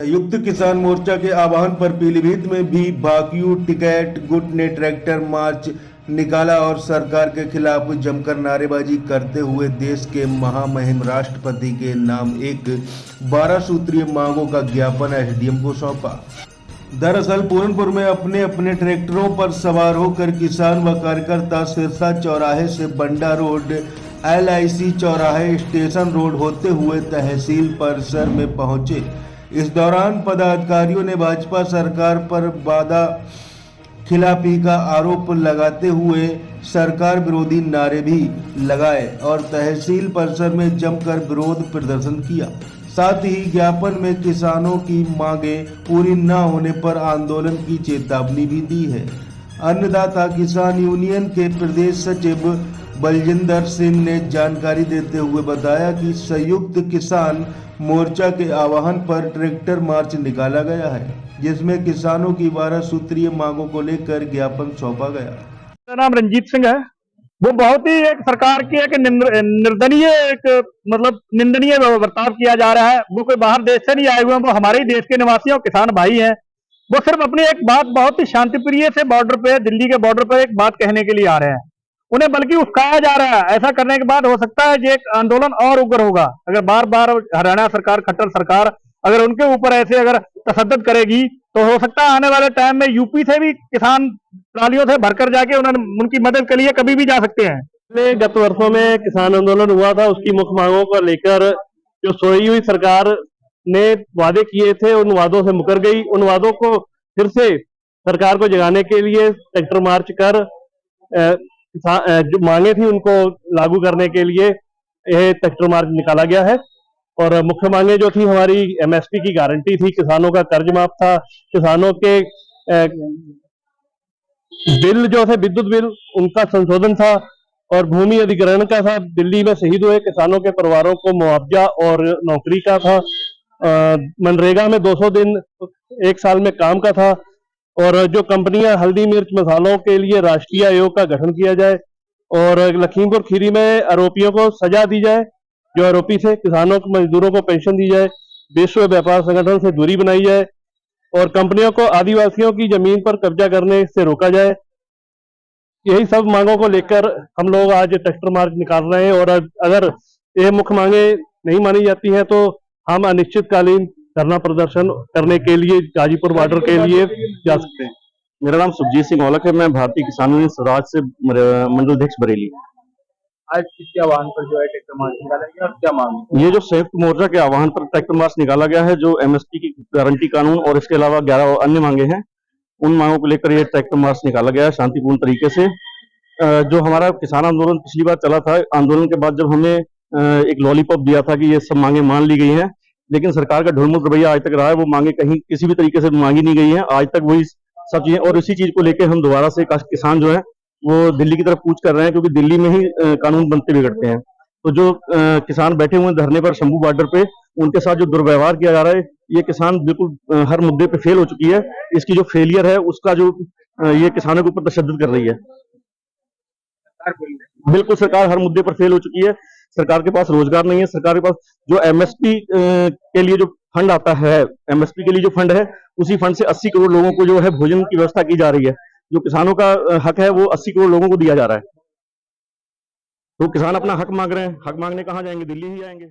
संयुक्त किसान मोर्चा के आह्वान पर पीलीभीत में भी भाकियू टिकैत गुट ने ट्रैक्टर मार्च निकाला और सरकार के खिलाफ जमकर नारेबाजी करते हुए देश के महामहिम राष्ट्रपति के नाम एक 12 सूत्रीय मांगों का ज्ञापन एसडीएम को सौंपा। दरअसल पूरनपुर में अपने अपने ट्रैक्टरों पर सवार होकर किसान व कार्यकर्ता सिरसा चौराहे से बंडा रोड, LIC चौराहे, स्टेशन रोड होते हुए तहसील परिसर में पहुंचे। इस दौरान पदाधिकारियों ने भाजपा सरकार पर वादा खिलाफी का आरोप लगाते हुए सरकार विरोधी नारे भी लगाए और तहसील परिसर में जमकर विरोध प्रदर्शन किया। साथ ही ज्ञापन में किसानों की मांगें पूरी न होने पर आंदोलन की चेतावनी भी दी है। अन्नदाता किसान यूनियन के प्रदेश सचिव बलजिंदर सिंह ने जानकारी देते हुए बताया कि संयुक्त किसान मोर्चा के आह्वान पर ट्रैक्टर मार्च निकाला गया है, जिसमें किसानों की 12 सूत्रीय मांगों को लेकर ज्ञापन सौंपा गया। मेरा नाम रंजीत सिंह है। वो बहुत ही एक सरकार की एक निर्दनीय निंदनीय बर्ताव किया जा रहा है। वो कोई बाहर देश से नहीं आए हुए हैं, वो हमारे ही देश के निवासी और किसान भाई हैं। वो सिर्फ अपनी एक बात बहुत ही शांतिप्रिय से बॉर्डर पे, दिल्ली के बॉर्डर पर एक बात कहने के लिए आ रहे हैं। उन्हें बल्कि उकसाया जा रहा है। ऐसा करने के बाद हो सकता है कि एक आंदोलन और उग्र होगा। अगर बार बार हरियाणा सरकार, खट्टर सरकार अगर उनके ऊपर ऐसे अगर तशद्दुद करेगी तो हो सकता है आने वाले टाइम में यूपी से भी किसान ट्रालियों से भरकर जाके उनकी मदद के लिए कभी भी जा सकते हैं। गत वर्षों में किसान आंदोलन हुआ था, उसकी मुख्य मांगों को लेकर जो सोई हुई सरकार ने वादे किए थे उन वादों से मुकर गई। उन वादों को फिर से सरकार को जगाने के लिए ट्रैक्टर मार्च कर जो मांगे थी उनको लागू करने के लिए यह ट्रैक्टर मार्च निकाला गया है। और मुख्य मांगे जो थी हमारी MSP की गारंटी थी, किसानों का कर्ज माफ था, किसानों के बिल जो थे विद्युत बिल उनका संशोधन था और भूमि अधिग्रहण का था। दिल्ली में शहीद हुए किसानों के परिवारों को मुआवजा और नौकरी का था। मनरेगा में 200 दिन 1 साल में काम का था। और जो कंपनियां हल्दी मिर्च मसालों के लिए राष्ट्रीय आयोग का गठन किया जाए और लखीमपुर खीरी में आरोपियों को सजा दी जाए, जो आरोपी थे, किसानों को, मजदूरों को पेंशन दी जाए, विश्व व्यापार संगठन से दूरी बनाई जाए और कंपनियों को आदिवासियों की जमीन पर कब्जा करने से रोका जाए। यही सब मांगों को लेकर हम लोग आज ट्रैक्टर मार्च निकाल रहे हैं। और अगर ये मुख्य मांगे नहीं मानी जाती हैं तो हम अनिश्चितकालीन धरना प्रदर्शन करने के लिए गाजीपुर बॉर्डर के लिए जा सकते हैं। मेरा नाम सुखजीत सिंह औलख है। मैं भारतीय किसान यूनियन स्वराज से मंडल अध्यक्ष बरेली। आज किसके आह्वान पर जो है ट्रैक्टर मार्च निकाला गया और क्या मांग? ये जो संयुक्त मोर्चा के आह्वान पर ट्रैक्टर मार्च निकाला गया है, जो MSP की गारंटी कानून और इसके अलावा 11 अन्य मांगे हैं, उन मांगों को लेकर ये ट्रैक्टर मार्च निकाला गया है शांतिपूर्ण तरीके से। जो हमारा किसान आंदोलन पिछली बार चला था, आंदोलन के बाद जब हमें एक लॉलीपॉप दिया था कि ये सब मांगे मान ली गई हैं, लेकिन सरकार का ढुलमुल रवैया आज तक रहा है। वो मांगे कहीं किसी भी तरीके से मांगी नहीं गई है आज तक, वही सब चीजें। और इसी चीज को लेकर हम दोबारा से किसान जो है वो दिल्ली की तरफ कूच कर रहे हैं, क्योंकि दिल्ली में ही कानून बनते बिगड़ते हैं। तो जो किसान बैठे हुए धरने पर शंभू बॉर्डर पे, उनके साथ जो दुर्व्यवहार किया जा रहा है, ये किसान बिल्कुल हर मुद्दे पे फेल हो चुकी है। इसकी जो फेलियर है उसका जो ये किसानों के ऊपर तशद्दुद कर रही है। बिल्कुल सरकार हर मुद्दे पर फेल हो चुकी है। सरकार के पास रोजगार नहीं है। सरकार के पास जो MSP के लिए जो फंड आता है, MSP के लिए जो फंड है, उसी फंड से 80 करोड़ लोगों को जो है भोजन की व्यवस्था की जा रही है। जो किसानों का हक है वो 80 करोड़ लोगों को दिया जा रहा है। तो किसान अपना हक मांग रहे हैं। हक मांगने कहाँ जाएंगे? दिल्ली ही जाएंगे।